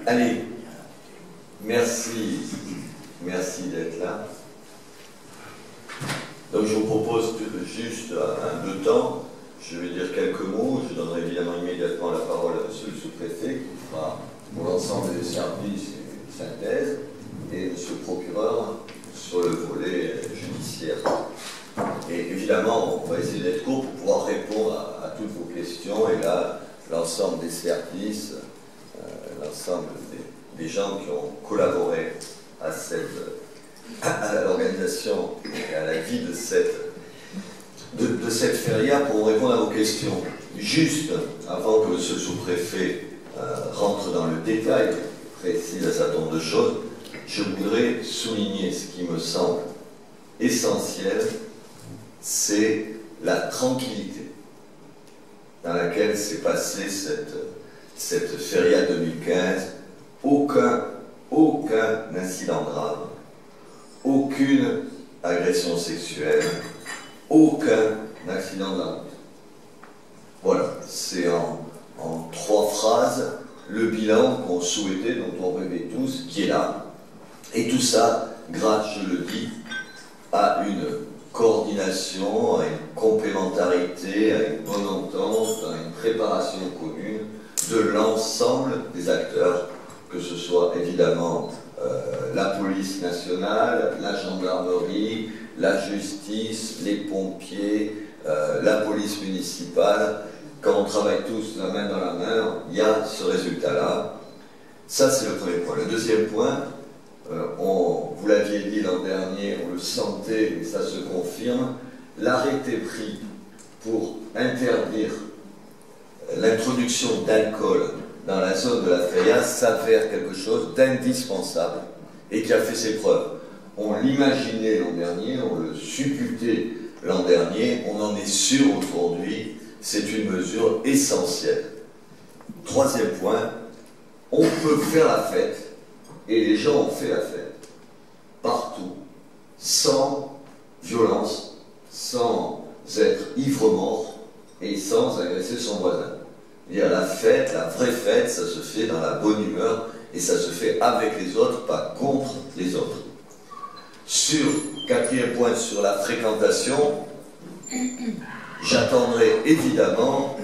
Allez, merci d'être là. Donc je vous propose juste un peu de temps, je vais dire quelques mots, je donnerai évidemment immédiatement la parole à monsieur le sous-préfet qui fera pour l'ensemble des services une synthèse, et monsieur le procureur sur le volet judiciaire. Et évidemment, on va essayer d'être court pour pouvoir répondre à toutes vos questions, et là, l'ensemble des services, l'ensemble des gens qui ont collaboré à l'organisation et à la vie de cette feria pour répondre à vos questions. Juste avant que ce sous-préfet rentre dans le détail, précise un certain nombre de choses, je voudrais souligner ce qui me semble essentiel, c'est la tranquillité dans laquelle s'est passée cette feria 2015. Aucun incident grave, aucune agression sexuelle, aucun accident de la route. Voilà, c'est en 3 phrases le bilan qu'on souhaitait, dont on rêvait tous, qui est là. Et tout ça, grâce, je le dis, à une coordination, à une complémentarité, à une bonne entente, à une préparation commune de l'ensemble des acteurs, que ce soit évidemment la police nationale, la gendarmerie, la justice, les pompiers, la police municipale. Quand on travaille tous la main dans la main, il y a ce résultat-là. Ça, c'est le premier point. Le deuxième point, vous l'aviez dit l'an dernier, on le sentait et ça se confirme, l'arrêté pris pour interdire l'introduction d'alcool dans la zone de la feria s'avère quelque chose d'indispensable et qui a fait ses preuves. On l'imaginait l'an dernier, on le supputait l'an dernier, on en est sûr aujourd'hui, c'est une mesure essentielle. Troisième point, on peut faire la fête, et les gens ont fait la fête, partout, sans violence, sans être ivre-mort et sans agresser son voisin. C'est-à-dire la fête, la vraie fête, ça se fait dans la bonne humeur et ça se fait avec les autres, pas contre les autres. Quatrième point, sur la fréquentation, nous attendrons évidemment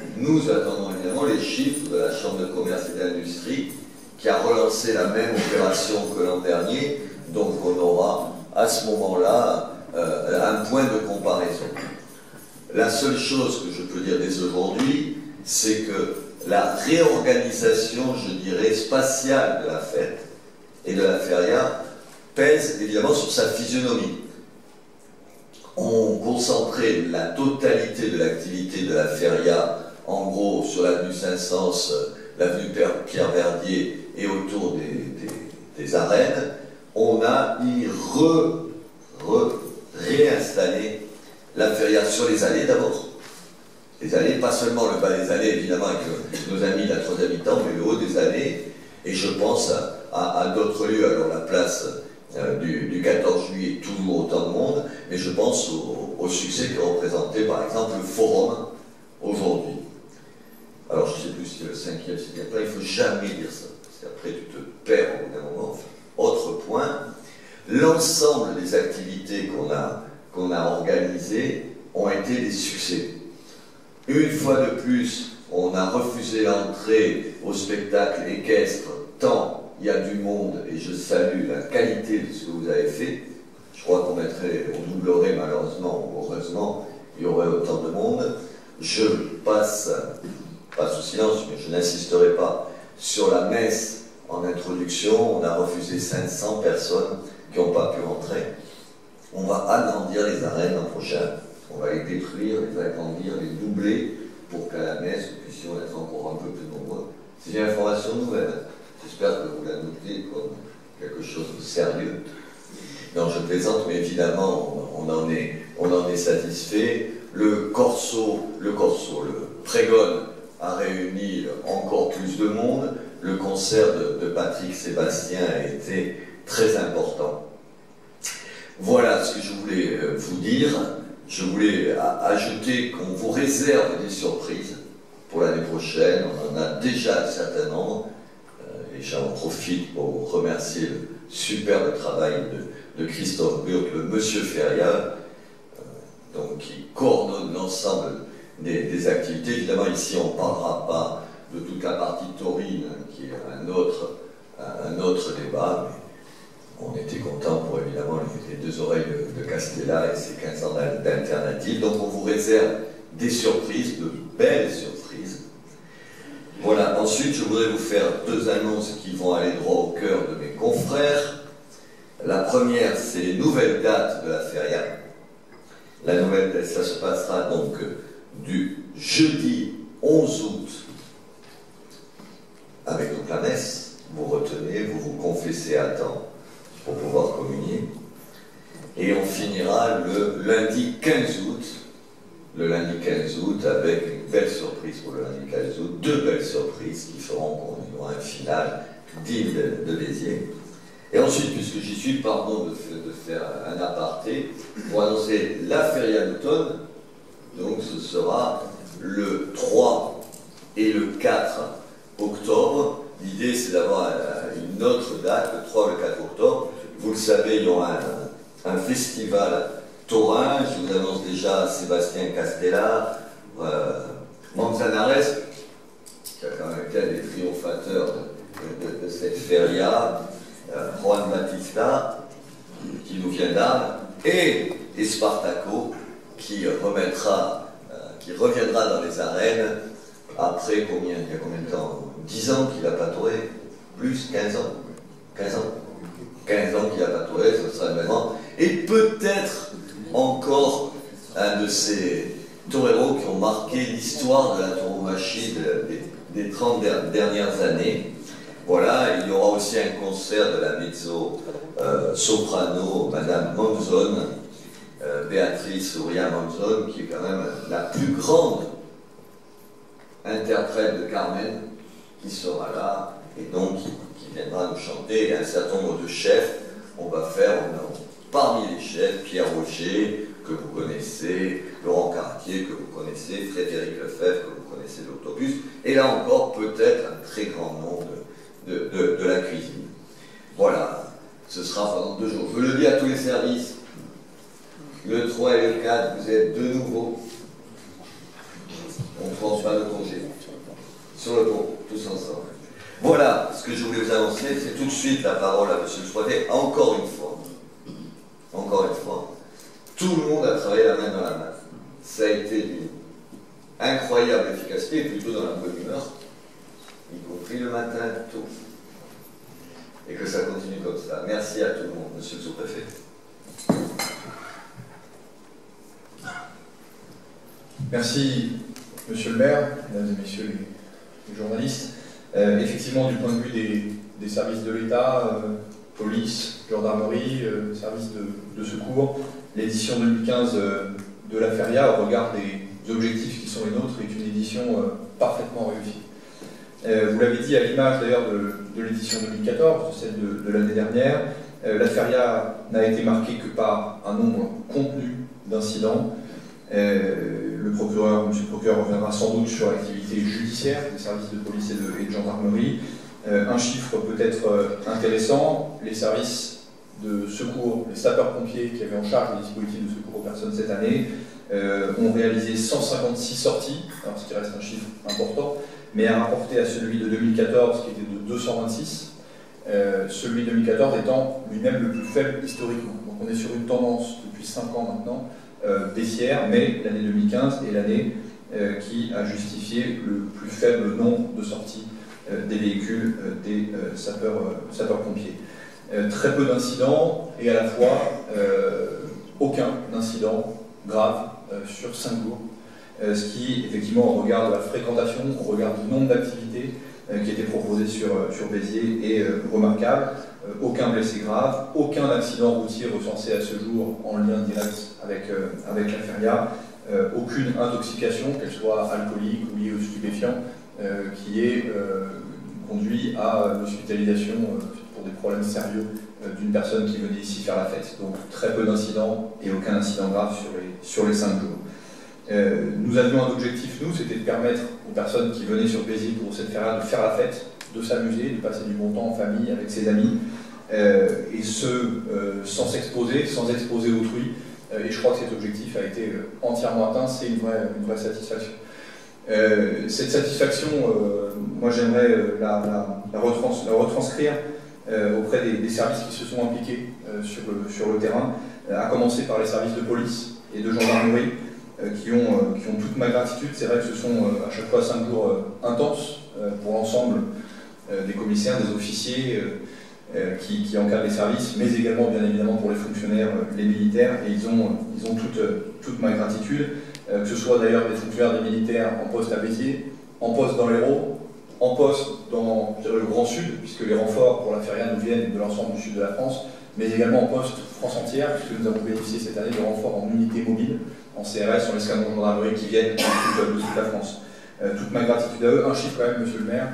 les chiffres de la Chambre de commerce et d'industrie qui a relancé la même opération que l'an dernier, donc on aura à ce moment-là un point de comparaison. La seule chose que je peux dire dès aujourd'hui, c'est que la réorganisation, je dirais, spatiale de la fête et de la feria pèse évidemment sur sa physionomie. On concentrait la totalité de l'activité de la feria, en gros, sur l'avenue Saint-Saëns, l'avenue Pierre-Verdier et autour des arènes. On a réinstallé la feria sur les allées d'abord. Les allées, pas seulement le bas des allées, évidemment, avec nos amis de la 3e mi-temps, mais le haut des allées. Et je pense à d'autres lieux, alors la place du 14 juillet, toujours autant de monde, mais je pense au succès que représentait, par exemple, le Forum aujourd'hui. Alors, je ne sais plus si c'est le 5e, c'est après, il ne faut jamais dire ça, parce qu'après, tu te perds au bout d'un moment. Autre point, l'ensemble des activités qu'on a organisées ont été des succès. Une fois de plus, on a refusé l'entrée au spectacle équestre, tant il y a du monde, et je salue la qualité de ce que vous avez fait. Je crois on doublerait malheureusement ou heureusement, il y aurait autant de monde. Je passe au silence, mais je n'insisterai pas sur la messe en introduction. On a refusé 500 personnes qui n'ont pas pu rentrer. On va agrandir les arènes l'an prochain. On va les détruire, les agrandir, les doubler pour qu'à la messe, nous puissions être encore un peu plus nombreux. C'est une information nouvelle. J'espère que vous la notez comme quelque chose de sérieux. Non, je plaisante, mais évidemment, on en est satisfait. Le Prégone a réuni encore plus de monde. Le concert de Patrick Sébastien a été très important. Voilà ce que je voulais vous dire. Je voulais ajouter qu'on vous réserve des surprises pour l'année prochaine. On en a déjà un certain nombre. et j'en profite pour remercier le superbe travail de Christophe Burck, le Monsieur Feria, donc, qui coordonne l'ensemble des activités. Évidemment, ici, on ne parlera pas de toute la partie taurine, qui est un autre débat, mais on était content pour évidemment les deux oreilles de Castella et ses 15 ans d'alternative. Donc, on vous réserve des surprises, de belles surprises. Voilà, ensuite, je voudrais vous faire deux annonces qui vont aller droit au cœur de mes confrères. La première, c'est les nouvelles dates de la feria. La nouvelle date, ça se passera donc du jeudi 11 août avec donc la messe. Vous retenez, vous vous confessez à temps pour pouvoir communier. Et on finira le lundi 15 août. Le lundi 15 août avec une belle surprise pour le lundi 15 août. Deux belles surprises qui feront qu'on aura un final digne de Béziers. Et ensuite, puisque j'y suis, pardon de faire un aparté, pour annoncer la feria d'automne. Donc ce sera le 3 et le 4 octobre. L'idée, c'est d'avoir une autre date, le 3 et le 4 octobre. Vous le savez, il y aura un festival taurin. Je vous annonce déjà Sébastien Castella, Manzanares, qui a quand même été un des triomphateurs de cette feria, Juan Batista, qui nous vient d'Arles, et Spartaco, qui reviendra dans les arènes après il y a combien de temps? 10 ans qu'il n'a pas touré, plus 15 ans. 15 ans. 15 ans qu'il n'a pas touré, ce sera le même an. Et peut-être encore un de ces toreros qui ont marqué l'histoire de la tauromachie des 30 dernières années. Voilà, il y aura aussi un concert de la mezzo soprano, Madame Monzon, Béatrice Ouria Monzon, qui est quand même la plus grande interprète de Carmen, qui sera là, et donc qui viendra nous chanter, et un certain nombre de chefs. On va faire, parmi les chefs, Pierre Roger, que vous connaissez, Laurent Cartier, que vous connaissez, Frédéric Lefebvre, que vous connaissez de l'Autobus, et là encore, peut-être un très grand nom de la cuisine. Voilà, ce sera pendant 2 jours. Je le dis à tous les services, le 3 et le 4, vous êtes de nouveau. On ne prend pas de congé. Sur le pont, tous ensemble. Voilà ce que je voulais vous annoncer. C'est tout de suite la parole à M. le Squatté. Encore une fois, tout le monde a travaillé la main dans la main. Ça a été d'une incroyable efficacité, plutôt dans la bonne humeur, y compris le matin, tout. Et que ça continue comme ça. Merci à tout le monde, Monsieur le sous-préfet. Merci, Monsieur le maire, mesdames et messieurs les journalistes. Effectivement, du point de vue des services de l'État, police, gendarmerie, services de secours, l'édition 2015 de la feria, au regard des objectifs qui sont les nôtres, est une édition parfaitement réussie. Vous l'avez dit à l'image d'ailleurs de l'édition 2014, celle de l'année dernière, la feria n'a été marquée que par un nombre contenu d'incidents. Le procureur, monsieur le procureur, reviendra sans doute sur l'activité judiciaire des services de police et de gendarmerie. Un chiffre peut-être intéressant, les services de secours, les sapeurs-pompiers qui avaient en charge les dispositifs de secours aux personnes cette année, ont réalisé 156 sorties, alors ce qui reste un chiffre important, mais à rapporter à celui de 2014 qui était de 226, celui de 2014 étant lui-même le plus faible historiquement. Donc on est sur une tendance depuis 5 ans maintenant, baissière, mais l'année 2015 est l'année qui a justifié le plus faible nombre de sorties des véhicules des sapeurs-pompiers. Très peu d'incidents et à la fois aucun incident grave sur 5 jours, ce qui, effectivement, au regard de la fréquentation, au regard du nombre d'activités qui étaient proposées sur Béziers, est remarquable. Aucun blessé grave, aucun accident routier recensé à ce jour en lien direct avec la feria, aucune intoxication, qu'elle soit alcoolique ou liée aux stupéfiants, qui ait conduit à l'hospitalisation pour des problèmes sérieux d'une personne qui venait ici faire la fête. Donc très peu d'incidents et aucun incident grave sur les 5 jours. Nous avions un objectif, nous, c'était de permettre aux personnes qui venaient sur Béziers pour cette feria de faire la fête de s'amuser, de passer du bon temps en famille, avec ses amis, et sans s'exposer, sans exposer autrui. Et je crois que cet objectif a été entièrement atteint, c'est une vraie satisfaction. Cette satisfaction, moi j'aimerais la retranscrire auprès des services qui se sont impliqués sur le terrain, à commencer par les services de police et de gendarmerie qui ont toute ma gratitude. C'est vrai que ce sont à chaque fois 5 jours intenses pour l'ensemble des commissaires, des officiers qui encadrent les services, mais également bien évidemment pour les fonctionnaires, les militaires, et ils ont toute ma gratitude, que ce soit d'ailleurs des fonctionnaires, des militaires en poste à Béziers, en poste dans l'Hérault, en poste dans le Grand Sud, puisque les renforts pour la Feria nous viennent de l'ensemble du sud de la France, mais également en poste France entière, puisque nous avons bénéficié cette année de renforts en unités mobiles, en CRS, en escadron de gendarmerie qui viennent de toute la France. Toute ma gratitude à eux. Un chiffre quand même, monsieur le maire,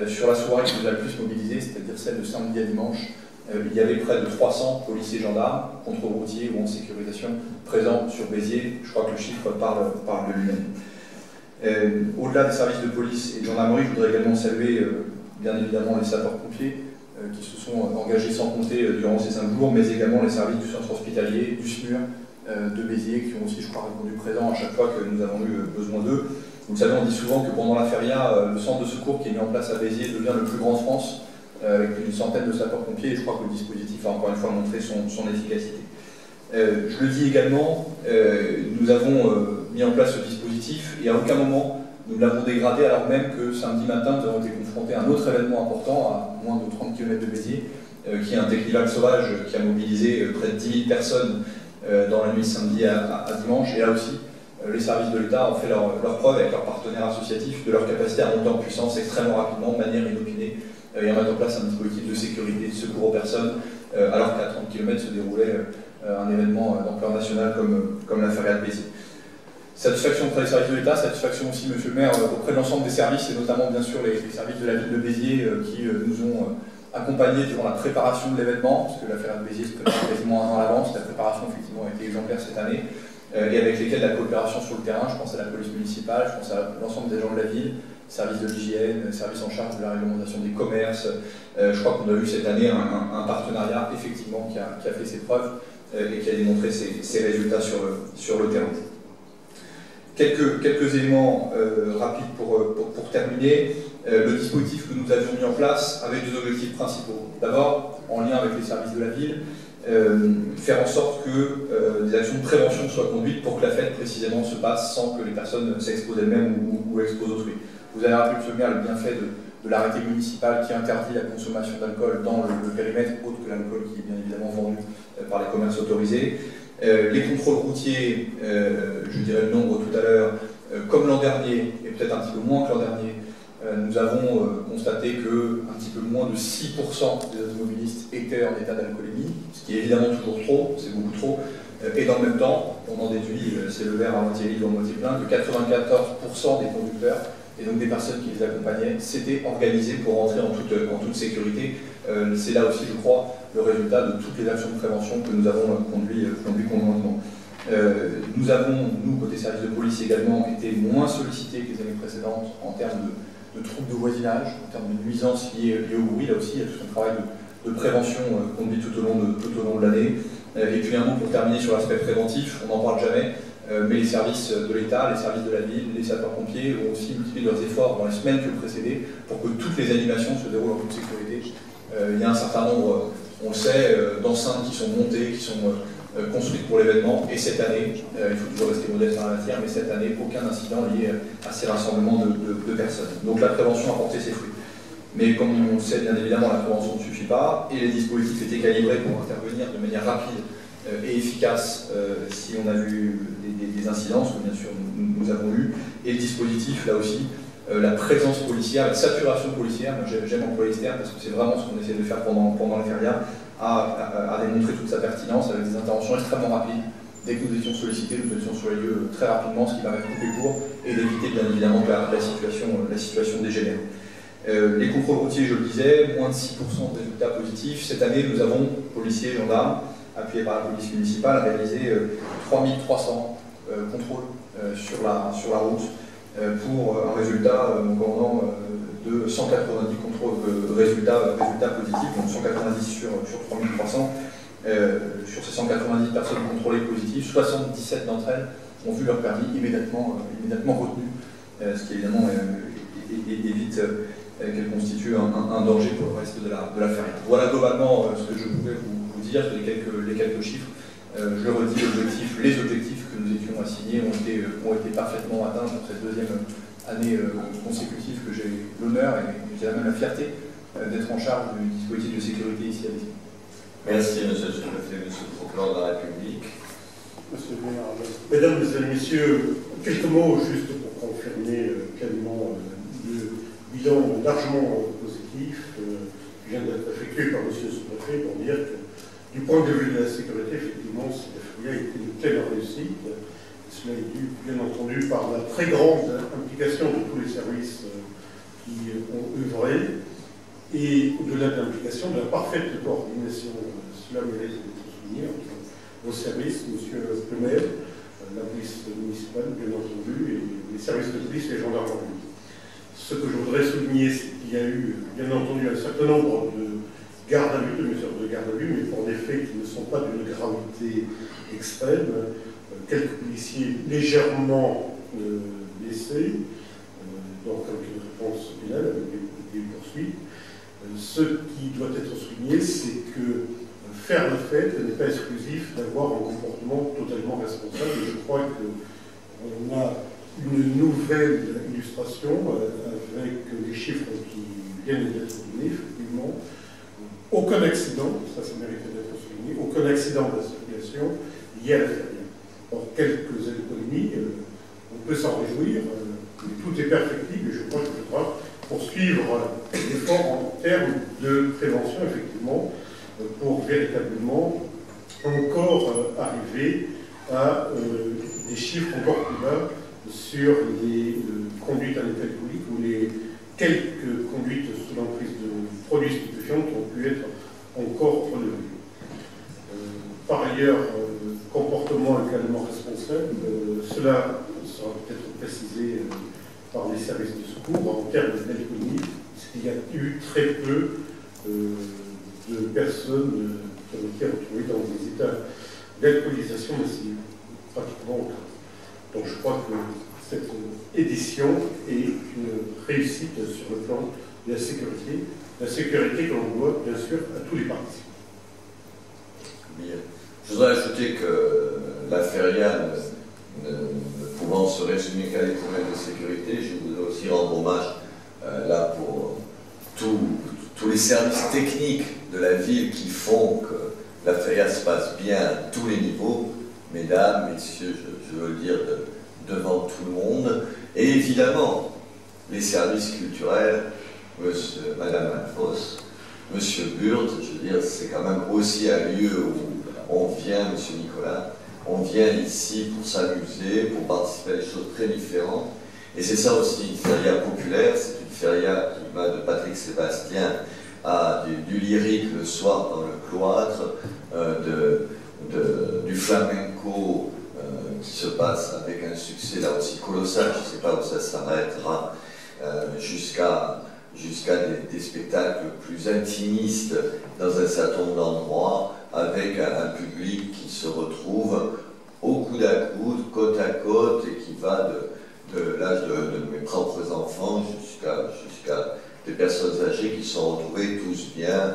sur la soirée qui nous a le plus mobilisé, c'est-à-dire celle de samedi à dimanche, il y avait près de 300 policiers gendarmes, contrôle routier ou en sécurisation, présents sur Béziers. Je crois que le chiffre parle de lui-même. Au-delà des services de police et de gendarmerie, je voudrais également saluer bien évidemment les sapeurs-pompiers qui se sont engagés sans compter durant ces 5 jours, mais également les services du centre hospitalier, du SMUR de Béziers, qui ont aussi, je crois, répondu présent à chaque fois que nous avons eu besoin d'eux. Vous le savez, on dit souvent que pendant la Feria, le centre de secours qui est mis en place à Béziers devient le plus grand de France, avec plus d'une centaine de sapeurs-pompiers, et je crois que le dispositif a encore une fois montré son efficacité. Je le dis également, nous avons mis en place ce dispositif, et à aucun moment nous l'avons dégradé, alors même que samedi matin, nous avons été confrontés à un autre événement important, à moins de 30 km de Béziers, qui est un technival sauvage qui a mobilisé près de 10 000 personnes dans la nuit de samedi à dimanche, et là aussi, les services de l'État ont fait leur preuve avec leurs partenaires associatifs de leur capacité à monter en puissance extrêmement rapidement, de manière inopinée, et à mettre en place un dispositif de sécurité, de secours aux personnes, alors qu'à 30 km se déroulait un événement d'ampleur nationale comme la Feria de Béziers. Satisfaction auprès des services de l'État, satisfaction aussi, monsieur le maire, auprès de l'ensemble des services, et notamment bien sûr les services de la ville de Béziers qui nous ont accompagnés durant la préparation de l'événement, parce que la Feria de Béziers se prépare quasiment 1 an à l'avance. La préparation effectivement a été exemplaire cette année, et avec lesquels la coopération sur le terrain, je pense à la police municipale, je pense à l'ensemble des gens de la ville, services de l'hygiène, services en charge de la réglementation des commerces. Je crois qu'on a eu cette année un partenariat effectivement qui a fait ses preuves et qui a démontré ses résultats sur le terrain. Quelques éléments rapides pour terminer. Le dispositif que nous avions mis en place avait 2 objectifs principaux. D'abord, en lien avec les services de la ville, faire en sorte que des actions de prévention soient conduites pour que la fête précisément se passe sans que les personnes s'exposent elles-mêmes ou exposent autrui. Vous avez rappelé, monsieur le maire, le bienfait de l'arrêté municipal qui interdit la consommation d'alcool dans le périmètre, autre que l'alcool qui est bien évidemment vendu par les commerces autorisés. Les contrôles routiers, je dirais le nombre tout à l'heure, comme l'an dernier, et peut-être un petit peu moins que l'an dernier, nous avons constaté que un petit peu moins de 6% des automobilistes étaient en état d'alcoolémie, ce qui est évidemment toujours trop, c'est beaucoup trop, et dans le même temps, on en déduit, c'est le verre à moitié vide ou à moitié plein, que 94% des conducteurs, et donc des personnes qui les accompagnaient, s'étaient organisées pour rentrer en toute sécurité. C'est là aussi, je crois, le résultat de toutes les actions de prévention que nous avons conduit conjointement. Nous avons, nous, côté service de police également, été moins sollicités que les années précédentes en termes de troubles de voisinage, en termes de nuisances liées au bruit. Là aussi, il y a tout un travail de prévention conduit tout au long de l'année. Et puis un mot pour terminer sur l'aspect préventif, on n'en parle jamais, mais les services de l'État, les services de la ville, les sapeurs-pompiers ont aussi multiplié leurs efforts dans les semaines qui ont précédé pour que toutes les animations se déroulent en toute sécurité. Il y a un certain nombre, on le sait, d'enceintes qui sont montées, qui sont construites pour l'événement, et cette année, il faut toujours rester modeste dans la matière, mais cette année, aucun incident lié à ces rassemblements de personnes. Donc la prévention a porté ses fruits. Mais comme on le sait, bien évidemment, la prévention ne suffit pas, et les dispositifs étaient calibrés pour intervenir de manière rapide et efficace si on a eu des incidences, que bien sûr nous avons eu, et le dispositif, là aussi, la présence policière, la saturation policière, j'aime employer ce terme parce que c'est vraiment ce qu'on essaie de faire pendant la Feria, a démontré toute sa pertinence avec des interventions extrêmement rapides. Dès que nous étions sollicités, nous étions sur les lieux très rapidement, ce qui permet de couper court et d'éviter bien évidemment que la situation dégénère. Les contrôles routiers, je le disais, moins de 6% de résultats positifs. Cette année, nous avons, policiers, gendarmes, appuyés par la police municipale, réalisé 3300 contrôles sur la route pour un résultat concordant de 190 résultats positifs, donc 190 sur 3300. Sur ces 190 personnes contrôlées positives, 77 d'entre elles ont vu leur permis immédiatement retenu, ce qui évidemment évite qu'elle constitue un danger pour le reste de la feria. Voilà globalement ce que je pouvais vous dire, les quelques chiffres. Je le redis, les objectifs que nous étions assignés ont été parfaitement atteints pour cette deuxième année consécutive que j'ai l'honneur et je dirais même la fierté d'être en charge du dispositif de sécurité ici à Béziers. Merci, monsieur le sous-préfet, monsieur le procureur de la République. Monsieur le maire, mesdames et messieurs, quelques mots juste pour confirmer pleinement le bilan largement positif qui vient d'être effectué par monsieur le sous-préfet pour dire que du point de vue de la sécurité, effectivement, cette feria a été une pleine réussite. Cela est dû, bien entendu, par la très grande implication de tous les services qui ont œuvré. Et au-delà de l'implication, de la parfaite coordination, cela mérite d'être souligné entre vos services, monsieur le maire, la police municipale, bien entendu, et les services de police et les gendarmeries. Ce que je voudrais souligner, c'est qu'il y a eu, bien entendu, un certain nombre de gardes à vue, de mesures de garde à vue, mais pour des faits qui ne sont pas d'une gravité extrême. Quelques policiers légèrement blessés, donc avec une réponse pénale, avec des poursuites. Ce qui doit être souligné, c'est que faire la fête n'est pas exclusif d'avoir un comportement totalement responsable. Je crois qu'on a une nouvelle illustration avec les chiffres qui viennent d'être donnés, effectivement. Aucun accident, ça mérite d'être souligné, aucun accident de la circulation lié à la feria. Or, quelques alcoolémies, on peut s'en réjouir, mais tout est perfectible et je crois qu'il faudra poursuivre l'effort en termes de prévention, effectivement, pour véritablement encore arriver à des chiffres encore plus bas sur les conduites en état alcoolique ou les quelques conduites sous l'emprise de produits stupéfiants qui ont pu être encore relevées. Par ailleurs, comportement également responsable, cela sera peut-être précisé par les services de secours en termes d'alcoolémie, puisqu'il y a eu très peu de personnes qui ont été retrouvées dans des états d'alcoolisation massive, pratiquement aucun. Donc je crois que cette édition est une réussite sur le plan de la sécurité que l'on doit bien sûr à tous les participants. Bien. Je voudrais ajouter que la feria ne pouvant se résumer qu'à des problèmes de sécurité, je voudrais aussi rendre hommage là pour tous les services techniques de la ville qui font que la feria se passe bien à tous les niveaux, mesdames, messieurs, je veux le dire devant tout le monde, et évidemment les services culturels, madame Alphos, monsieur Burt, je veux dire, c'est quand même aussi un lieu où on vient, monsieur Nicolas, on vient ici pour s'amuser, pour participer à des choses très différentes. Et c'est ça aussi une feria populaire, c'est une feria qui va de Patrick Sébastien à du lyrique le soir dans le cloître, du flamenco qui se passe avec un succès là aussi colossal, je ne sais pas où ça s'arrêtera, jusqu'à des spectacles plus intimistes dans un certain nombre d'endroits, avec un public qui se retrouve au coude à coude, côte à côte, et qui va de l'âge de mes propres enfants jusqu'à des personnes âgées qui sont retrouvées tous bien.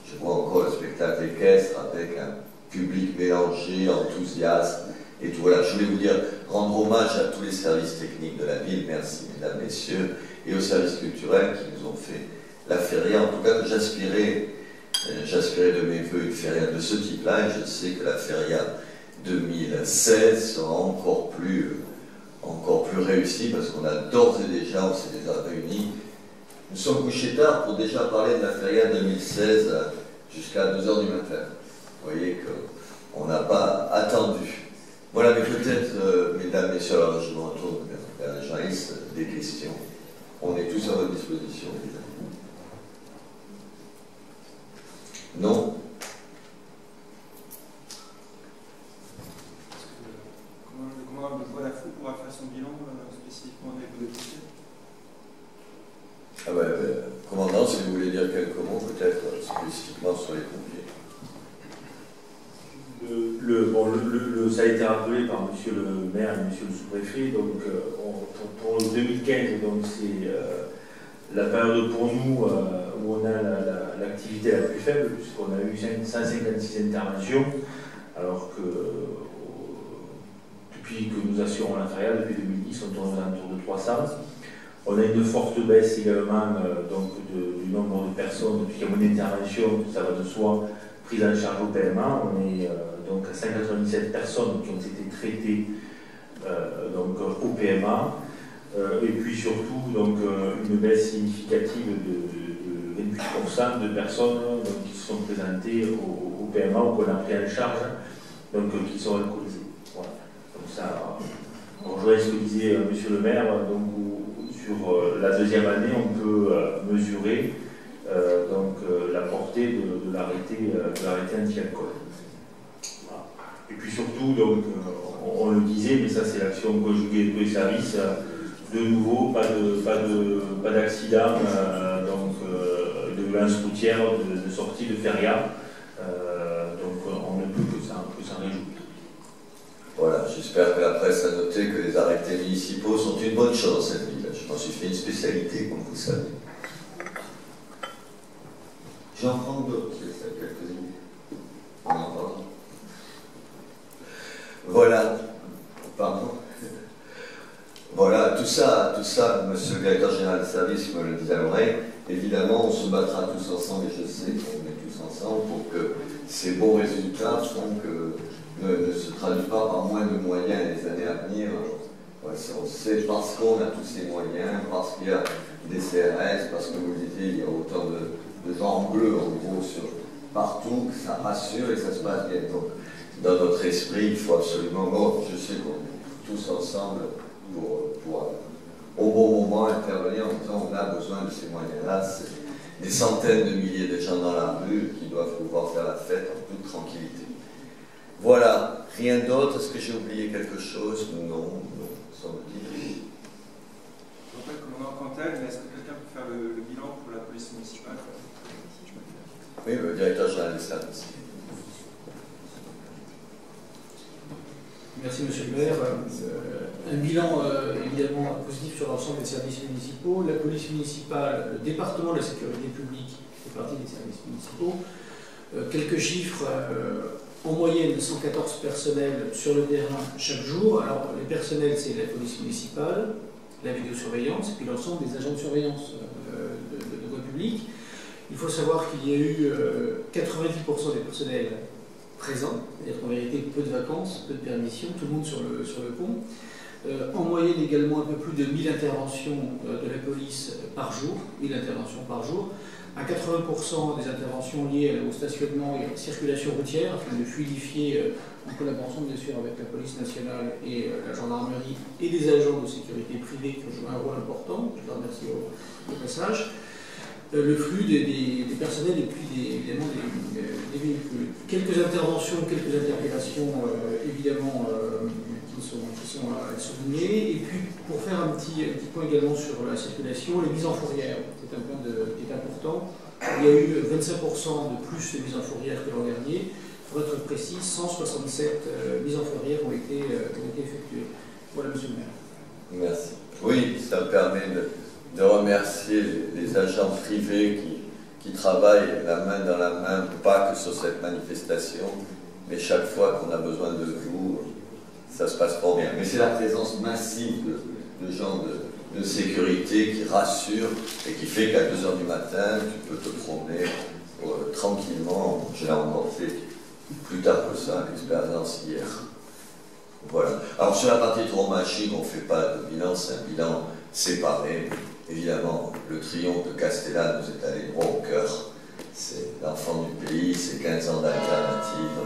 Je vois encore le spectacle équestre avec un public mélangé, enthousiaste et tout. Voilà, je voulais vous dire, rendre hommage à tous les services techniques de la ville, merci mesdames, messieurs, et aux services culturels qui nous ont fait la feria. En tout cas, j'aspirais de mes voeux une feria de ce type-là, et je sais que la feria 2016 sera encore plus réussie, parce qu'on a d'ores et déjà, on s'est déjà réunis. Nous sommes couchés tard pour déjà parler de la feria 2016 jusqu'à 2h du matin. Vous voyez qu'on n'a pas attendu. Voilà, mais peut-être, mesdames, messieurs, alors je me retourne vers les journalistes, des questions. On est tous à votre disposition, évidemment. Non? Comment le Voix-la-Fou pourra faire son bilan spécifiquement des politiques? Ah ben, spécifiquement sur les pompiers. Ça a été rappelé par monsieur le maire et monsieur le sous-préfet. Donc, pour 2015, c'est la période pour nous où on a l'activité la plus faible, puisqu'on a eu 156 interventions, alors que depuis que nous assurons la carrière, depuis 2010, on tourne aux alentours de 300. On a une forte baisse également du nombre de personnes, depuis qu'il y a une intervention, ça va de soi, prise en charge au PMA. On est donc à 197 personnes qui ont été traitées au PMA. Et puis surtout une baisse significative de 28% de personnes qui se sont présentées au PMA ou qu'on a pris en charge, qui sont alcoolisées. Voilà. Donc ça rejoint ce que disait monsieur le maire, sur la deuxième année, on peut mesurer la portée de l'arrêté anti-alcool. Voilà. Et puis surtout, on le disait, mais ça c'est l'action conjuguée de tous les services, de nouveau, pas d'accident, de violence routière, de sortie de feria. On ne peut que s'en réjouir. Voilà, j'espère que la presse a noté que les arrêtés municipaux sont une bonne chose dans cette ville. Je m'en suis fait une spécialité, comme vous savez. J'en prends d'autres, c'est quelques-unes. On en parle. Voilà. Pardon. Voilà, tout ça, monsieur le directeur général des services me le disait à l'oreille. Évidemment, on se battra tous ensemble, et je sais qu'on est tous ensemble, pour que ces bons résultats ne se traduisent pas par moins de moyens les années à venir. On sait parce qu'on a tous ces moyens, parce qu'il y a des CRS, parce que vous le disiez, il y a autant de gens en bleu, en gros, partout, que ça rassure et ça se passe bien. Donc, dans notre esprit, il faut absolument, je sais qu'on est tous ensemble, pour au bon moment intervenir en disant on a besoin de ces moyens-là. C'est des centaines de milliers de gens dans la rue qui doivent pouvoir faire la fête en toute tranquillité. Voilà, rien d'autre. Est-ce que j'ai oublié quelque chose? Non, semble-t-il. Je rappelle que l'on est en Cantal, mais est-ce que quelqu'un peut faire le bilan pour la police municipale? Oui, le directeur général des services. Merci Monsieur le maire. Un bilan évidemment positif sur l'ensemble des services municipaux. La police municipale, le département de la sécurité publique fait partie des services municipaux. Quelques chiffres, en moyenne 114 personnels sur le terrain chaque jour. Alors les personnels, c'est la police municipale, la vidéosurveillance et puis l'ensemble des agents de surveillance de voie publique. Il faut savoir qu'il y a eu 90% des personnels présents, c'est-à-dire qu'en vérité peu de vacances, peu de permissions, tout le monde sur le pont. En moyenne également un peu plus de 1000 interventions de la police par jour, 1000 interventions par jour, à 80% des interventions liées au stationnement et à la circulation routière, afin de fluidifier, en collaboration bien sûr avec la police nationale et la gendarmerie et des agents de sécurité privée qui ont joué un rôle important, je les remercie au passage. Le flux des personnels et puis évidemment des véhicules. Quelques interventions, quelques interpellations évidemment qui sont à souligner. Et puis pour faire un petit point également sur la circulation, les mises en fourrière, c'est un point qui est important. Il y a eu 25% de plus de mises en fourrière que l'an dernier. Pour être précis, 167 mises en fourrière ont été effectuées. Voilà, monsieur le maire. Merci. Oui, ça me permet de remercier les agents privés qui travaillent la main dans la main, pas que sur cette manifestation, mais chaque fois qu'on a besoin de vous, ça se passe fort bien. Mais c'est la présence massive de gens de sécurité qui rassurent et qui fait qu'à 2 h du matin, tu peux te promener tranquillement. J'ai rencontré plus tard que ça l'expérience hier. Voilà. Alors sur la partie tauromachie, on ne fait pas de bilan, c'est un bilan séparé. Évidemment, le triomphe de Castellane nous est allé droit au cœur. C'est l'enfant du pays, c'est 15 ans d'alternative.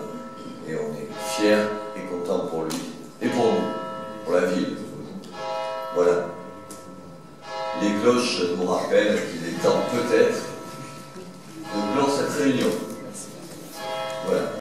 Et on est fiers et contents pour lui. Et pour nous, pour la ville. Voilà. Les cloches nous rappellent qu'il est temps peut-être